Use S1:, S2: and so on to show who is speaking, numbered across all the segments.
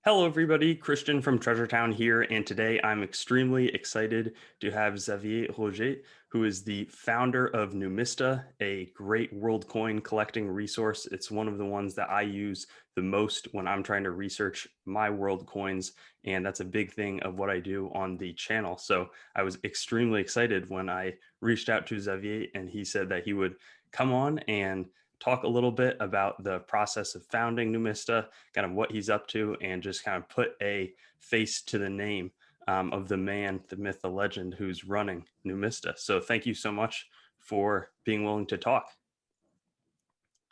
S1: Hello, everybody. Christian from Treasure Town here, and today I'm extremely excited to have Xavier Rogé, who is the founder of Numista, a great world coin collecting resource. It's one of the ones that I use the most when I'm trying to research my world coins, and that's a big thing of what I do on the channel. So I was extremely excited when I reached out to Xavier, and he said that he would come on and talk a little bit about the process of founding Numista, kind of what he's up to, and just kind of put a face to the name of the man, the myth, the legend who's running Numista. So thank you so much for being willing to talk.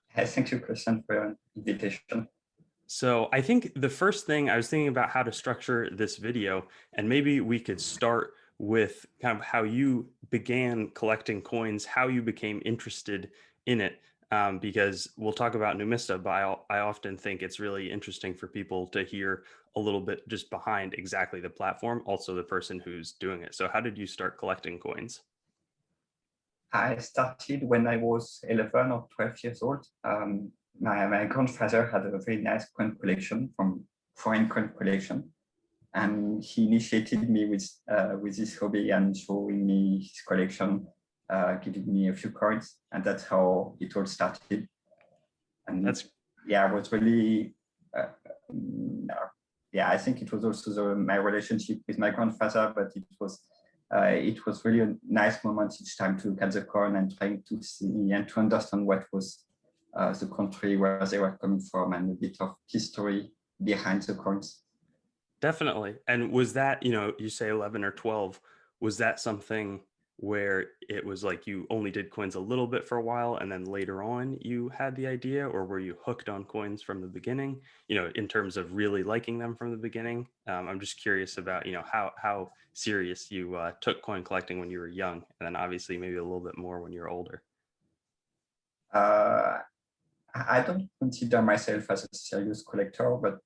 S2: Hey, thank you, Christian, for your invitation.
S1: So I think the first thing I was thinking about how to structure this video, and maybe we could start with kind of how you began collecting coins, how you became interested in it. Because we'll talk about Numista, but I often think it's really interesting for people to hear a little bit just behind exactly the platform, also the person who's doing it. So how did you start collecting coins?
S2: I started when I was 11 or 12 years old. My grandfather had a very nice coin collection, from foreign coin collection, and he initiated me with this hobby and showing me his collection, giving me a few coins, and that's how it all started. And I was really I think it was also my relationship with my grandfather, but it was really a nice moment each time to look at the coin and trying to see and to understand what was the country where they were coming from and a bit of history behind the coins.
S1: Definitely. And was that, you say 11 or 12, was that something where it was like you only did coins a little bit for a while and then later on you had the idea, or were you hooked on coins from the beginning, in terms of really liking them from the beginning? I'm just curious about, how serious you took coin collecting when you were young, and then obviously maybe a little bit more when you're older.
S2: I don't consider myself as a serious collector, but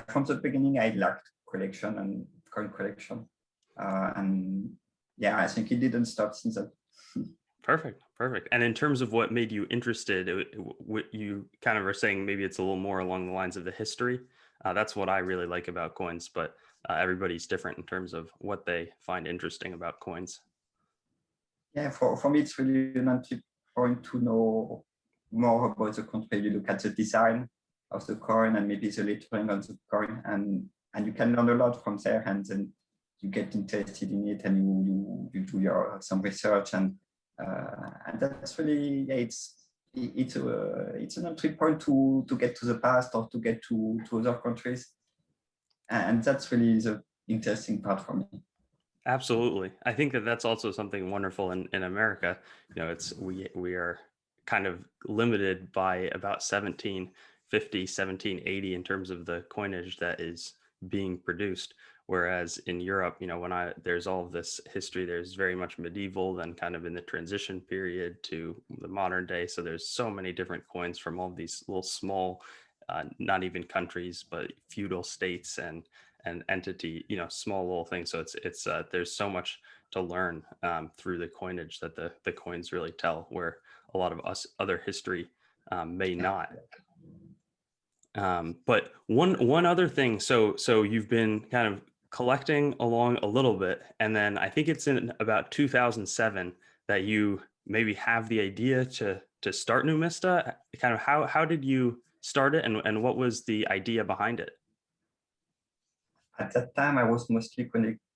S2: from the beginning, I liked collection and coin collection. I think it didn't stop since then.
S1: Perfect. And in terms of what made you interested, what you kind of are saying, maybe it's a little more along the lines of the history. That's what I really like about coins, but everybody's different in terms of what they find interesting about coins.
S2: Yeah, for me, it's really an entry point to know more about the country. You look at the design of the coin and maybe the lettering on the coin, and you can learn a lot from there, and then you get interested in it and you do some research, and that's really, it's an entry point to get to the past or to get to other countries, and that's really the interesting part for me.
S1: Absolutely. I think that that's also something wonderful in America. We are kind of limited by about 1750, 1780 in terms of the coinage that is being produced. Whereas in Europe, there's all of this history, there's very much medieval, then kind of in the transition period to the modern day. So there's so many different coins from all these little small, not even countries, but feudal states and entity, small little things. So it's there's so much to learn through the coinage that the coins really tell, where a lot of other history may not. But one other thing, so you've been kind of collecting along a little bit, and then I think it's in about 2007 that you maybe have the idea to start Numista. Kind of how did you start it, and what was the idea behind it?
S2: At that time, I was mostly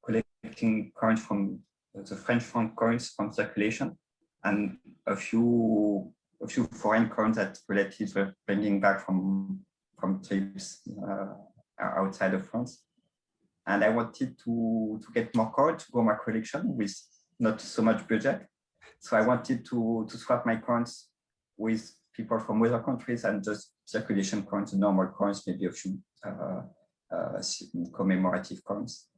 S2: collecting coins from the French franc coins from circulation, and a few foreign coins that relatives were bringing back from trips outside of France. And I wanted to get more coins to grow my collection with not so much budget. So I wanted to swap my coins with people from other countries and just circulation coins, normal coins, maybe a few commemorative coins.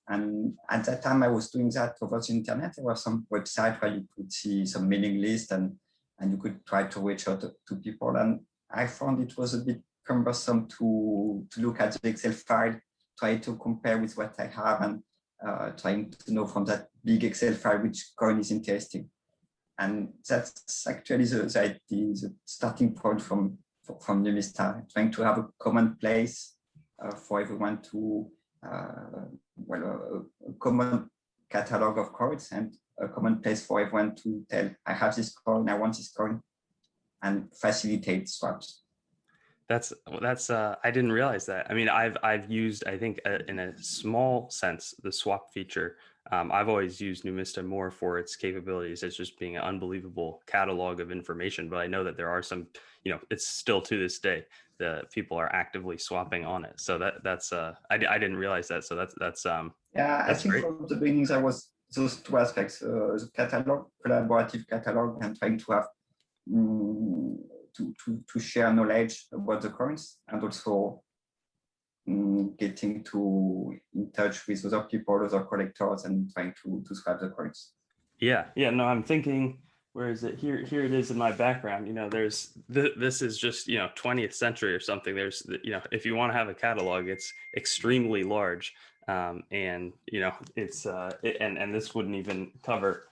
S2: And at that time, I was doing that over the internet. There was some website where you could see some mailing list and you could try to reach out to people. And I found it was a bit cumbersome to look at the Excel file, try to compare with what I have, and trying to know from that big Excel file which coin is interesting. And that's actually the starting point from Numista, trying to have a common place for everyone to a common catalog of coins and a common place for everyone to tell, I have this coin, I want this coin, and facilitate swaps.
S1: That's I didn't realize that. I mean, I've used, I think in a small sense, the swap feature. I've always used Numista more for its capabilities as just being an unbelievable catalog of information. But I know that there are some, it's still to this day, the people are actively swapping on it. So that's I didn't realize that. So that's
S2: yeah,
S1: that's
S2: I think
S1: great.
S2: from the beginnings I was those two aspects: the catalog, collaborative catalog, and trying to have to share knowledge about the coins, and also getting in touch with other people, other collectors, and trying to swap the coins.
S1: Yeah. No, I'm thinking, where is it? Here it is in my background. There's this is just 20th century or something. There's if you want to have a catalog, it's extremely large, and it's and this wouldn't even cover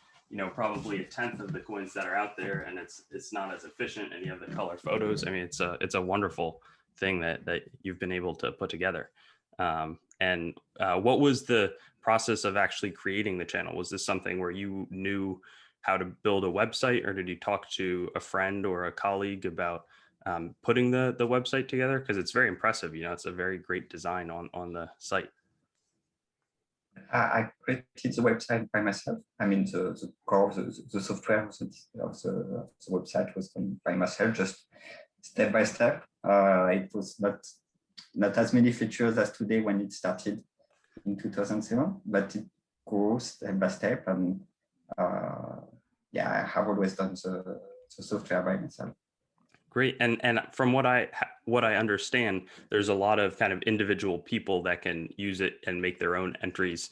S1: probably a tenth of the coins that are out there, and it's not as efficient, and you have the color photos. I mean, it's a wonderful thing that you've been able to put together. And what was the process of actually creating the channel? Was this something where you knew how to build a website, or did you talk to a friend or a colleague about putting the website together? Because it's very impressive. It's a very great design on the site.
S2: I created the website by myself. I mean, the core, the software of the website was done by myself, just step by step. It was not as many features as today when it started in 2007, but it goes step by step. And yeah, I have always done the software by myself.
S1: Great. And from what I understand, there's a lot of kind of individual people that can use it and make their own entries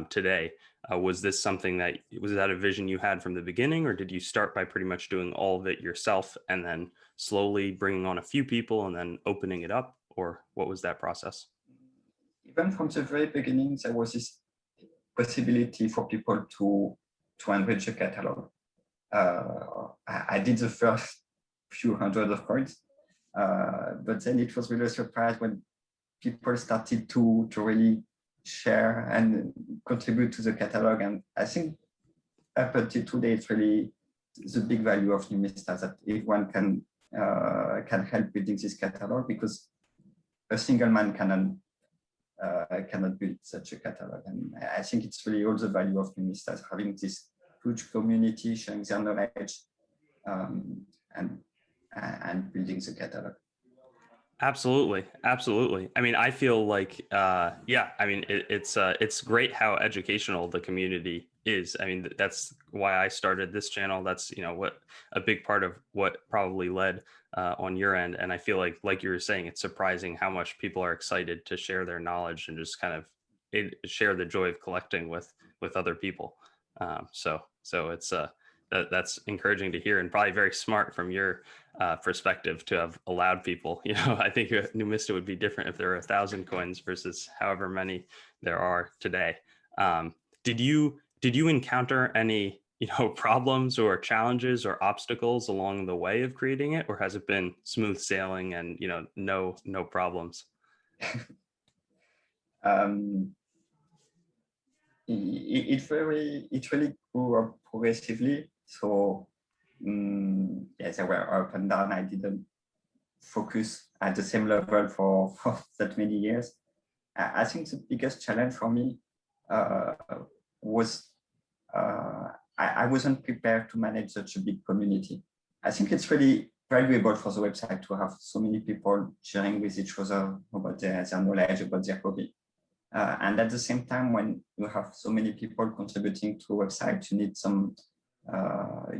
S1: today. Was that a vision you had from the beginning, or did you start by pretty much doing all of it yourself and then slowly bringing on a few people and then opening it up, or what was that process?
S2: Even from the very beginning, there was this possibility for people to enrich the catalog. I did the first few hundred of coins, but then it was really a surprise when people started to really share and contribute to the catalog. And I think up until today, it's really the big value of Numista, that everyone can help building this catalog, because a single man cannot build such a catalog. And I think it's really all the value of Numista, having this huge community, sharing their knowledge, and building the catalog.
S1: Absolutely. I mean, I feel like, it's great how educational the community is. I mean, that's why I started this channel. That's, what a big part of what probably led on your end. And I feel like you were saying, it's surprising how much people are excited to share their knowledge and just kind of share the joy of collecting with other people. So it's that's encouraging to hear, and probably very smart from your perspective to have allowed people. I think Numista would be different if there were 1,000 coins versus however many there are today. Did you encounter any problems or challenges or obstacles along the way of creating it, or has it been smooth sailing and no problems?
S2: It really grew up progressively. So yes, there were up and down. I didn't focus at the same level for that many years. I think the biggest challenge for me was I wasn't prepared to manage such a big community. I think it's really valuable for the website to have so many people sharing with each other about their knowledge, about their hobby. And at the same time, when you have so many people contributing to a website, you need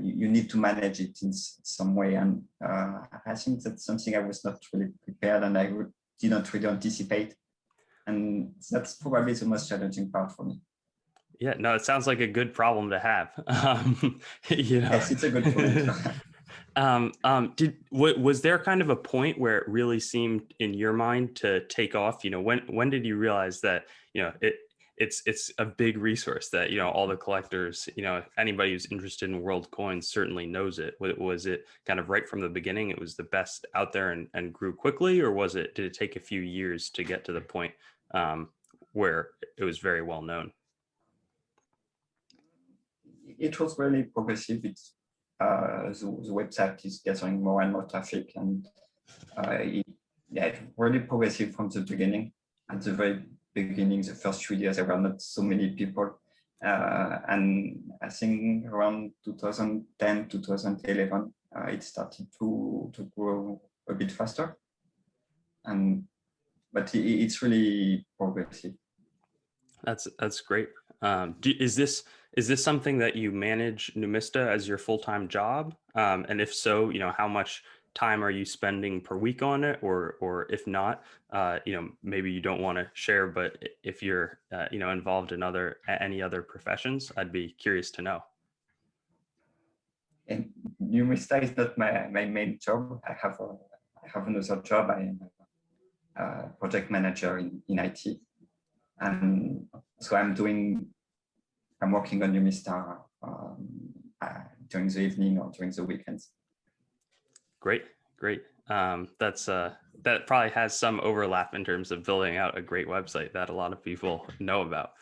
S2: you need to manage it in some way. And I think that's something I was not really prepared, and I didn't really anticipate. And that's probably the most challenging part for me.
S1: Yeah, no, it sounds like a good problem to have.
S2: Yes, it's a good point.
S1: Was there kind of a point where it really seemed in your mind to take off? When did you realize that it's a big resource that, you know, all the collectors, you know, anybody who's interested in world coins certainly knows it. Was it kind of right from the beginning, it was the best out there and grew quickly, or did it take a few years to get to the point where it was very well known?
S2: It was really progressive. It's the website is getting more and more traffic, and yeah, it's really progressive from the beginning. At the very beginning, the first few years, there were not so many people, and I think around 2010, 2011, it started to grow a bit faster, but it's really progressive.
S1: That's great. Is this something that you manage Numista as your full-time job? And if so, you know, how much time are you spending per week on it? Or if not, you know, maybe you don't want to share, but if you're, you know, involved in any other professions, I'd be curious to know.
S2: And numista is not my main job. I have another job. I am a project manager in IT. And so I'm working on numista during the evening or during the weekends.
S1: Great. That probably has some overlap in terms of building out a great website that a lot of people know about.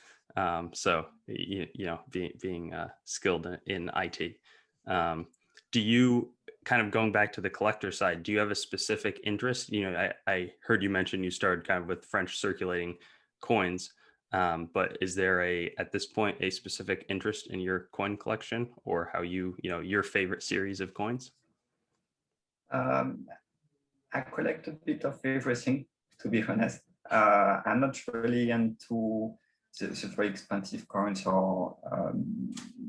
S1: So you know, being skilled in IT. Do you, kind of going back to the collector side, do you have a specific interest? You know, I heard you mention you started kind of with French circulating coins, but is there at this point a specific interest in your coin collection, or how you know, your favorite series of coins?
S2: I collect a bit of everything, to be honest. I'm not really into the very expensive coins, or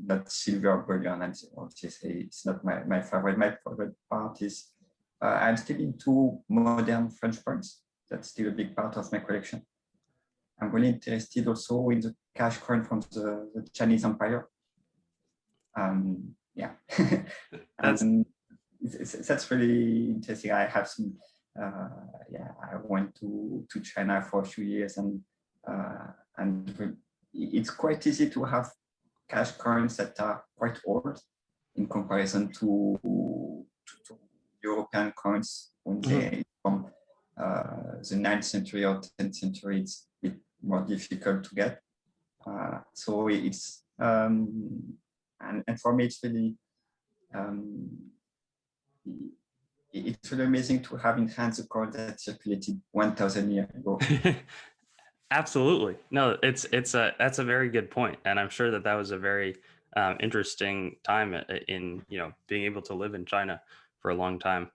S2: not silver, bullion, and all this. It's not my favorite. My favorite part is I'm still into modern French coins. That's still a big part of my collection. I'm really interested also in the cash coin from the Chinese Empire. Yeah, and that's really interesting. I have some. I went to China for a few years, and it's quite easy to have cash coins that are quite old in comparison to European coins when they from the 9th century or 10th century. It's a bit more difficult to get. So it's and for me, it's really amazing to have in hand the coin that circulated 1,000 years ago.
S1: Absolutely. No, that's a very good point. And I'm sure that was a very interesting time in, you know, being able to live in China for a long time.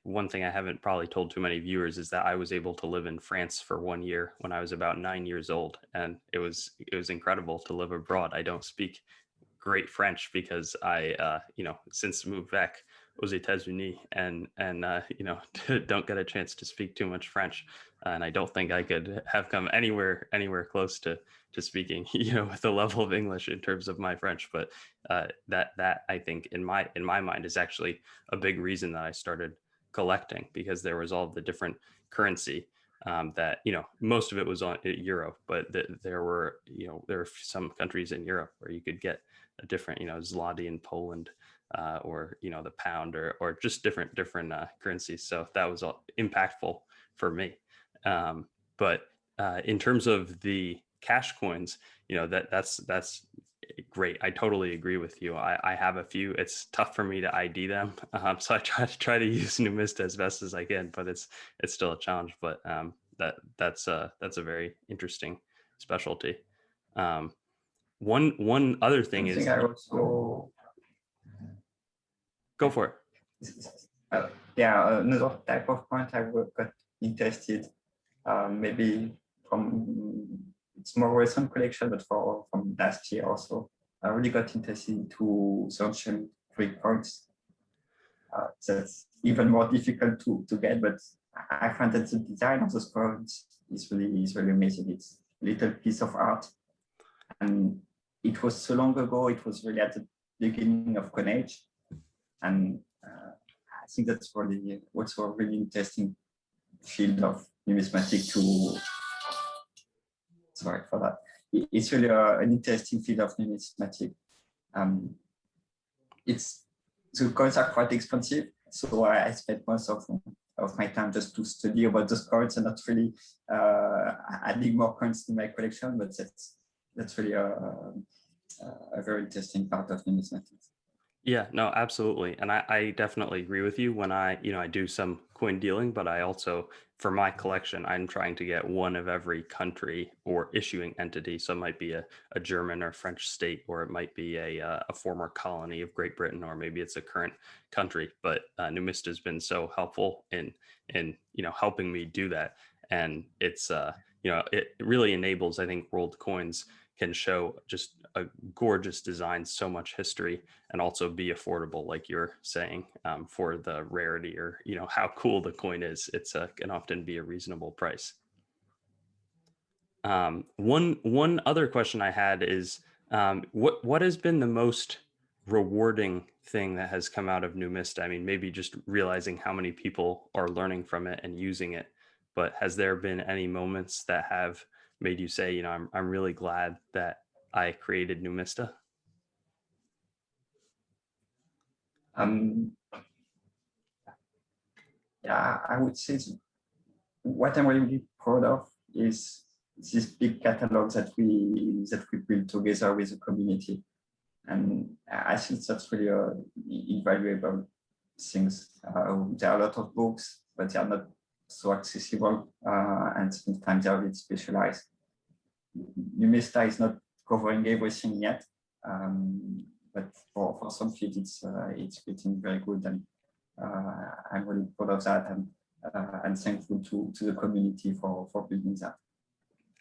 S1: One thing I haven't probably told too many viewers is that I was able to live in France for 1 year when I was about 9 years old. And it was incredible to live abroad. I don't speak great French because I, you know, since moved back aux États-Unis and you know, don't get a chance to speak too much French. And I don't think I could have come anywhere close to speaking, you know, with the level of English in terms of my French. But that I think in my mind is actually a big reason that I started collecting, because there was all the different currency that, you know, most of it was on euro, but there were some countries in Europe where you could get a different, you know, zloty in Poland, or, you know, the pound, or just different currencies. So that was all impactful for me. But in terms of the cash coins, you know, that's great. I totally agree with you. I have a few. It's tough for me to ID them, so I try to use Numista as best as I can, but it's still a challenge. But that's a very interesting specialty. One other thing is,
S2: I also
S1: go for it.
S2: Another type of coin I got interested, maybe from it's more recent collection, but from last year also, I really got interested into the ancient Greek coins. That's even more difficult to get, but I find that the design of those coins is really amazing. It's a little piece of art, and it was so long ago. It was really at the beginning of coinage, and I think that's really also a really interesting field of numismatic sorry for that. It's really an interesting field of numismatic. The coins are quite expensive, so I spent most of my time just to study about those coins and not really adding more coins to my collection. But that's really a very interesting part of numismatics.
S1: Yeah, no, absolutely. And I definitely agree with you when I do some coin dealing, but I also, for my collection, I'm trying to get one of every country or issuing entity. So it might be a German or French state, or it might be a former colony of Great Britain, or maybe it's a current country. But Numista has been so helpful in helping me do that. And it's it really enables, I think, world coins can show just a gorgeous design, so much history, and also be affordable, like you're saying, for the rarity or how cool the coin is. It's can often be a reasonable price. One other question I had is, what has been the most rewarding thing that has come out of Numista? I mean, maybe just realizing how many people are learning from it and using it, but has there been any moments that have made you say, I'm really glad that I created Numista?
S2: Yeah, I would say what I'm really proud of is this big catalog that we built together with the community, and I think that's really invaluable things. There are a lot of books, but they are not so accessible, and sometimes they are a bit specialized. Numista is not covering everything yet, but for some fields, it's getting very good, and I'm really proud of that, and thankful to the community for building that.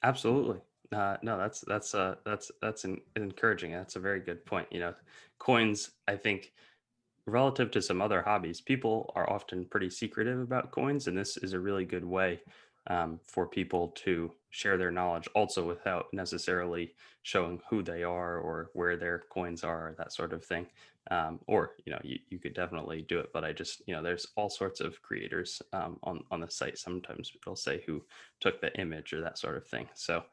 S1: Absolutely. No, that's encouraging. That's a very good point. Coins, I think, relative to some other hobbies, people are often pretty secretive about coins, and this is a really good way for people to share their knowledge, also without necessarily showing who they are or where their coins are, or that sort of thing. Or you could definitely do it, but I just there's all sorts of creators on the site. Sometimes it'll say who took the image or that sort of thing. So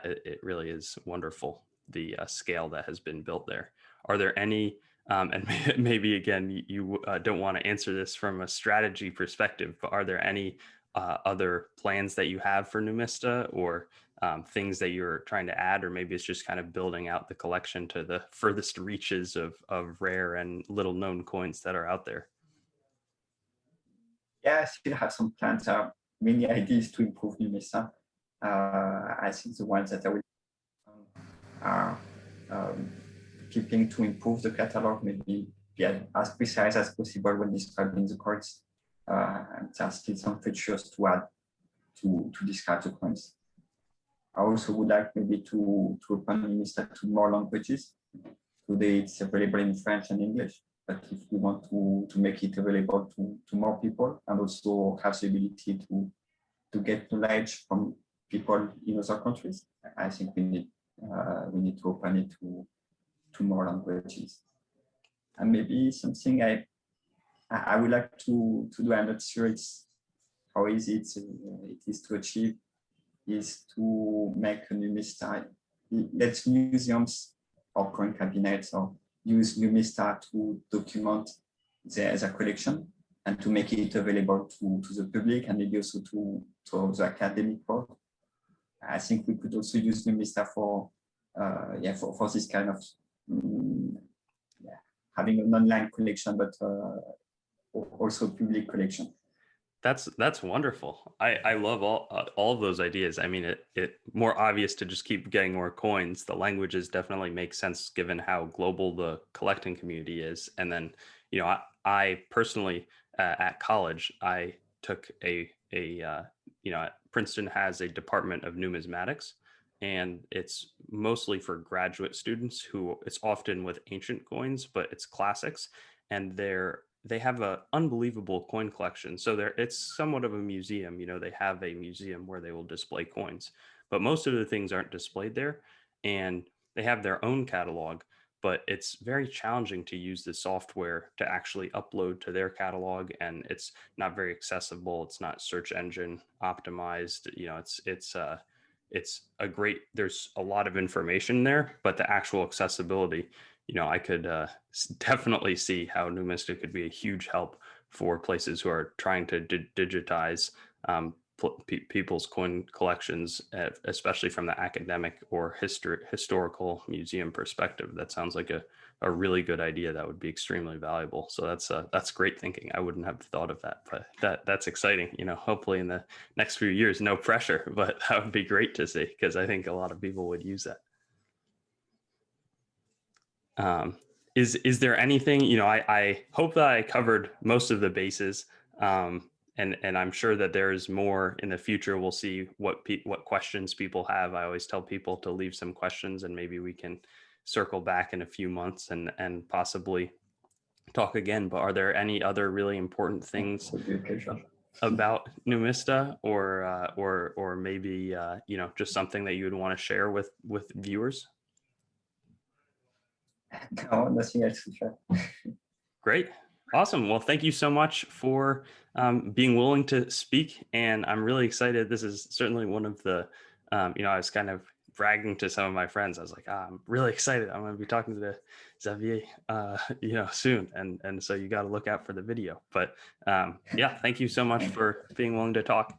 S1: it really is wonderful, the scale that has been built there. Are there any and maybe again, you don't want to answer this from a strategy perspective, but are there any other plans that you have for Numista, or things that you're trying to add, or maybe it's just kind of building out the collection to the furthest reaches of rare and little known coins that are out there?
S2: Yeah, I still have some plans, many ideas to improve Numista. I think the ones that I will are keeping to improve the catalog, maybe be as precise as possible when describing the coins. And there are still some features to add to describe the coins. I also would like maybe to open Numista to more languages. Today it's available in French and English, but if we want to make it available to more people, and also have the ability to get knowledge from people in other countries, I think we need to open it to more languages. And maybe something I would like to do, I'm not sure it's how easy it is to achieve, is to make a Numista. Let museums or coin cabinets or use Numista to document their collection and to make it available to the public, and maybe also to the academic world. I think we could also use Numista for this kind of having an online collection, but also public collection.
S1: That's wonderful. I love all of those ideas. I mean, it more obvious to just keep getting more coins. The languages definitely make sense given how global the collecting community is. And then, I personally at college, I took Princeton has a department of numismatics, and it's mostly for graduate students who it's often with ancient coins, but it's classics, and they have an unbelievable coin collection. So it's somewhat of a museum. They have a museum where they will display coins, but most of the things aren't displayed there, and they have their own catalog, but it's very challenging to use the software to actually upload to their catalog, and it's not very accessible. It's not search engine optimized. there's a lot of information there, but the actual accessibility, I could definitely see how Numista could be a huge help for places who are trying to digitize people's coin collections, especially from the academic or historical museum perspective. That sounds like a really good idea that would be extremely valuable. So that's great thinking. I wouldn't have thought of that, but that's exciting. Hopefully in the next few years, no pressure, but that would be great to see, because I think a lot of people would use that. Is there anything, I hope that I covered most of the bases. And I'm sure that there's more in the future. We'll see what questions people have. I always tell people to leave some questions, and maybe we can circle back in a few months and possibly talk again. But are there any other really important things about Numista, or maybe just something that you would want to share with viewers?
S2: No, nothing else to share.
S1: Great. Awesome. Well, thank you so much for being willing to speak. And I'm really excited. This is certainly one of the, I was kind of bragging to some of my friends. I was like, I'm really excited. I'm going to be talking to Xavier, soon. And so you got to look out for the video. But yeah, thank you so much for being willing to talk.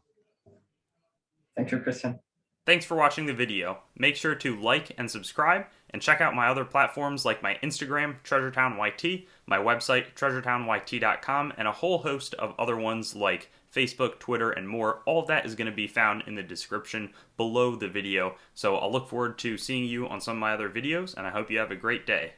S2: Thank you, Christian.
S1: Thanks for watching the video. Make sure to like and subscribe, and check out my other platforms like my Instagram, TreasureTownYT, my website, treasuretownyt.com, and a whole host of other ones like Facebook, Twitter, and more. All of that is going to be found in the description below the video. So I'll look forward to seeing you on some of my other videos, and I hope you have a great day.